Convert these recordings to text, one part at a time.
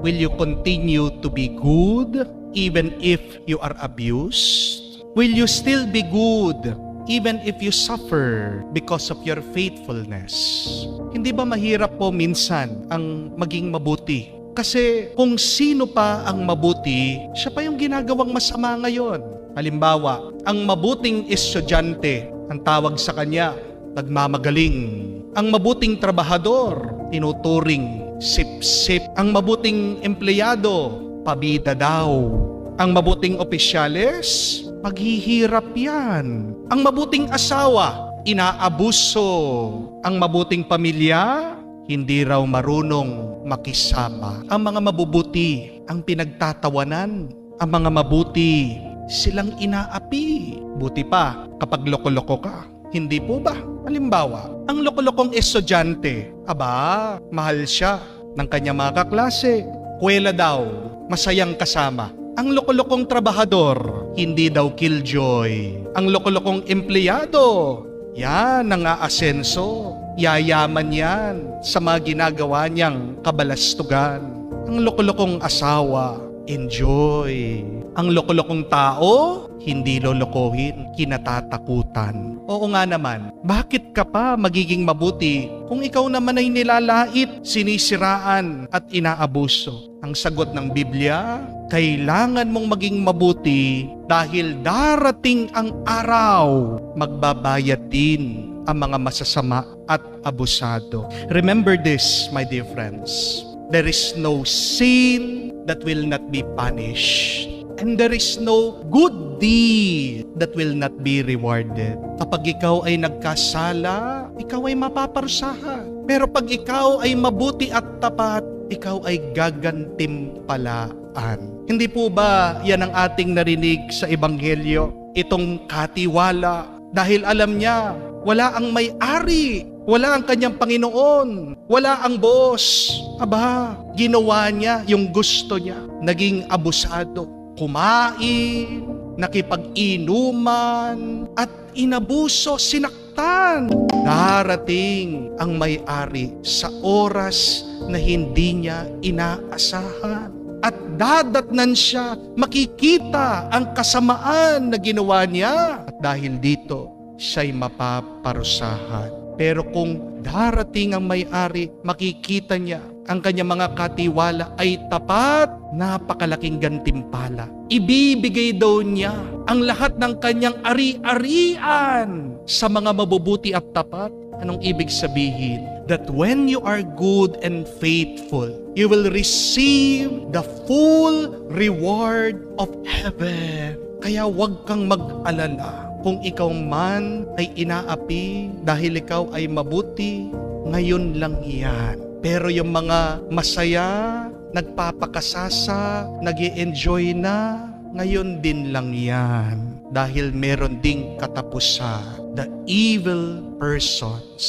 Will you continue to be good even if you are abused? Will you still be good even if you suffer because of your faithfulness? Hindi ba mahirap po minsan ang maging mabuti? Kasi kung sino pa ang mabuti, siya pa yung ginagawang masama ngayon. Halimbawa, ang mabuting estudyante, ang tawag sa kanya, nagmamagaling. Ang mabuting trabahador, tinuturing sip-sip. Ang mabuting empleyado, pabida daw. Ang mabuting opisyales, paghihirap yan. Ang mabuting asawa, inaabuso. Ang mabuting pamilya, hindi raw marunong makisama. Ang mga mabubuti, ang pinagtatawanan. Ang mga mabuti, silang inaapi. Buti pa kapag loko-loko ka. Hindi po ba? Halimbawa, ang loko-lokong estudyante, mahal siya ng kanyang mga kaklase. Kuwela daw, masayang kasama. Ang loko-lokong trabahador, hindi daw killjoy. Ang loko-lokong empleyado, yan ang aasenso. Yayaman yan sa mga ginagawa niyang kabalastugan. Ang loko-lokong asawa, enjoy. Ang loko-lokong tao, hindi lolokohin, kinatatakutan. Oo nga naman, bakit ka pa magiging mabuti kung ikaw naman ay nilalait, sinisiraan at inaabuso? Ang sagot ng Biblia, kailangan mong maging mabuti dahil darating ang araw, magbabayad din ang mga masasama at abusado. Remember this, my dear friends. There is no sin that will not be punished. And there is no good deed that will not be rewarded. Kapag ikaw ay nagkasala, ikaw ay mapaparusahan. Pero pag ikaw ay mabuti at tapat, ikaw ay gagantimpalaan. Hindi po ba yan ang ating narinig sa Ebanghelyo? Itong katiwala, dahil alam niya, wala ang may-ari, wala ang kanyang Panginoon, wala ang boss. Ginawa niya yung gusto niya, naging abusado. Kumain, nakipag-inuman, at inabuso, sinaktan. Darating ang may-ari sa oras na hindi niya inaasahan. At dadatnan siya, makikita ang kasamaan na ginawa niya. At dahil dito, siya'y mapaparusahan. Pero kung darating ang may-ari, makikita niya ang kanyang mga katiwala ay tapat, napakalaking gantimpala. Ibibigay daw niya ang lahat ng kanyang ari-arian sa mga mabubuti at tapat. Anong ibig sabihin? That when you are good and faithful, you will receive the full reward of heaven. Kaya huwag kang mag-alala kung ikaw man ay inaapi dahil ikaw ay mabuti, ngayon lang yan. Pero yung mga masaya, nagpapakasasa, nag-i-enjoy na, ngayon din lang yan. Dahil meron ding katapusan. The evil persons,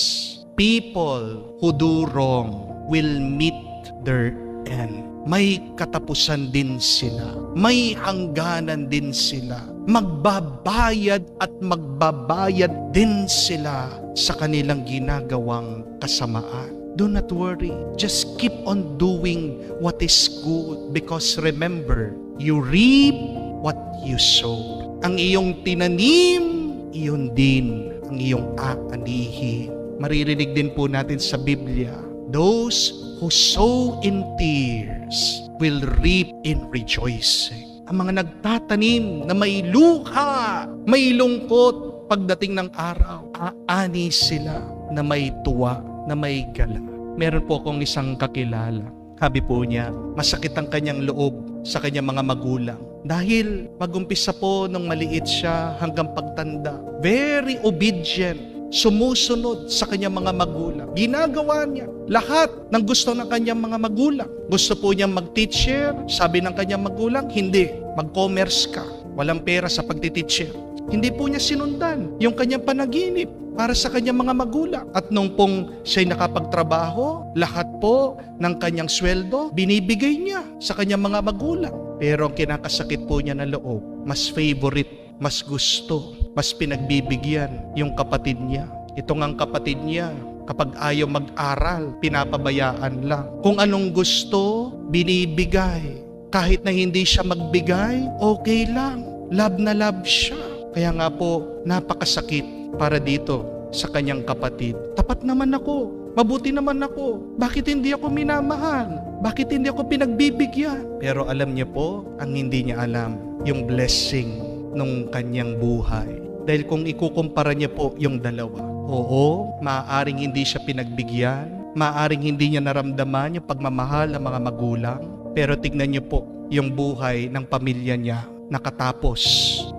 people who do wrong, will meet their end. May katapusan din sila. May hangganan din sila. Magbabayad at magbabayad din sila sa kanilang ginagawang kasamaan. Do not worry. Just keep on doing what is good. Because remember, you reap what you sow. Ang iyong tinanim, iyon din ang iyong aanihin. Maririnig din po natin sa Biblia, those who sow in tears will reap in rejoicing. Ang mga nagtatanim na may luha, may lungkot, pagdating ng araw, aani sila na may tuwa, na may gala. Meron po akong isang kakilala. Sabi po niya, masakit ang kanyang loob sa kanyang mga magulang. Dahil mag-umpisa po nung maliit siya hanggang pagtanda. Very obedient. Sumusunod sa kanyang mga magulang. Ginagawa niya lahat ng gusto ng kanyang mga magulang. Gusto po niyang mag-teacher. Sabi ng kanyang magulang, hindi. Mag-commerce ka. Walang pera sa pagtiteacher. Hindi po niya sinundan yung kanyang panaginip para sa kanyang mga magulang. At nung pong siya'y nakapagtrabaho, lahat po ng kanyang sweldo, binibigay niya sa kanyang mga magulang. Pero ang kinakasakit po niya na loob, mas favorite, mas gusto, mas pinagbibigyan yung kapatid niya. Ito ngang kapatid niya, kapag ayaw mag-aral, pinapabayaan lang. Kung anong gusto, binibigay. Kahit na hindi siya magbigay, okay lang. Love na love siya. Kaya nga po, napakasakit para dito sa kanyang kapatid. Tapat naman ako. Mabuti naman ako. Bakit hindi ako minamahal? Bakit hindi ako pinagbibigyan? Pero alam niyo po, ang hindi niya alam, yung blessing nung kanyang buhay. Dahil kung ikukumpara niya po yung dalawa, oo, maaaring hindi siya pinagbigyan, maaaring hindi niya naramdaman yung pagmamahal ng mga magulang, pero tignan niyo po yung buhay ng pamilya niya, nakatapos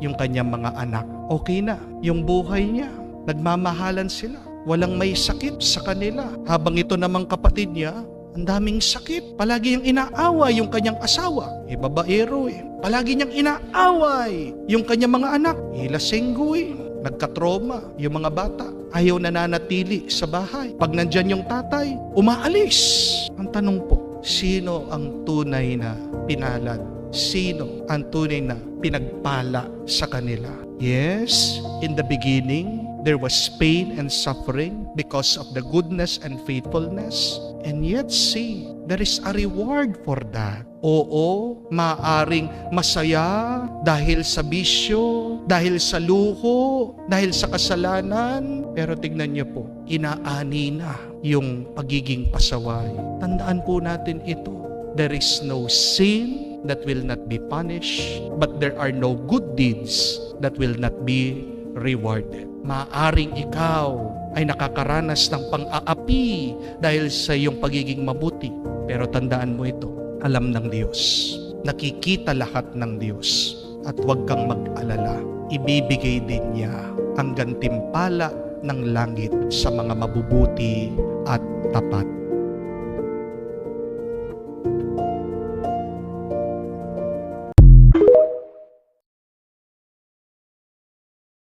yung kanyang mga anak. Okay na, yung buhay niya, nagmamahalan sila. Walang may sakit sa kanila. Habang ito namang kapatid niya, ang daming sakit. Palagi niyang inaaway yung kanyang asawa. Babaero eh. Palagi niyang inaaway yung kanyang mga anak. Lasenggo eh. Nagkatroma yung mga bata. Ayaw nananatili sa bahay. Pag nandyan yung tatay, umaalis. Ang tanong po, sino ang tunay na pinalad? Sino ang tunay na pinagpala sa kanila? Yes, in the beginning, there was pain and suffering because of the goodness and faithfulness. And yet see, there is a reward for that. Oo, maaring masaya dahil sa bisyo, dahil sa luho, dahil sa kasalanan. Pero tignan niyo po, inaani na yung pagiging pasaway. Tandaan po natin ito. There is no sin that will not be punished, but there are no good deeds that will not be rewarded. Maaring ikaw ay nakakaranas ng pang-aapi dahil sa iyong pagiging mabuti. Pero tandaan mo ito, alam ng Diyos. Nakikita lahat ng Diyos. At huwag kang mag-alala. Ibibigay din niya ang gantimpala ng langit sa mga mabubuti at tapat.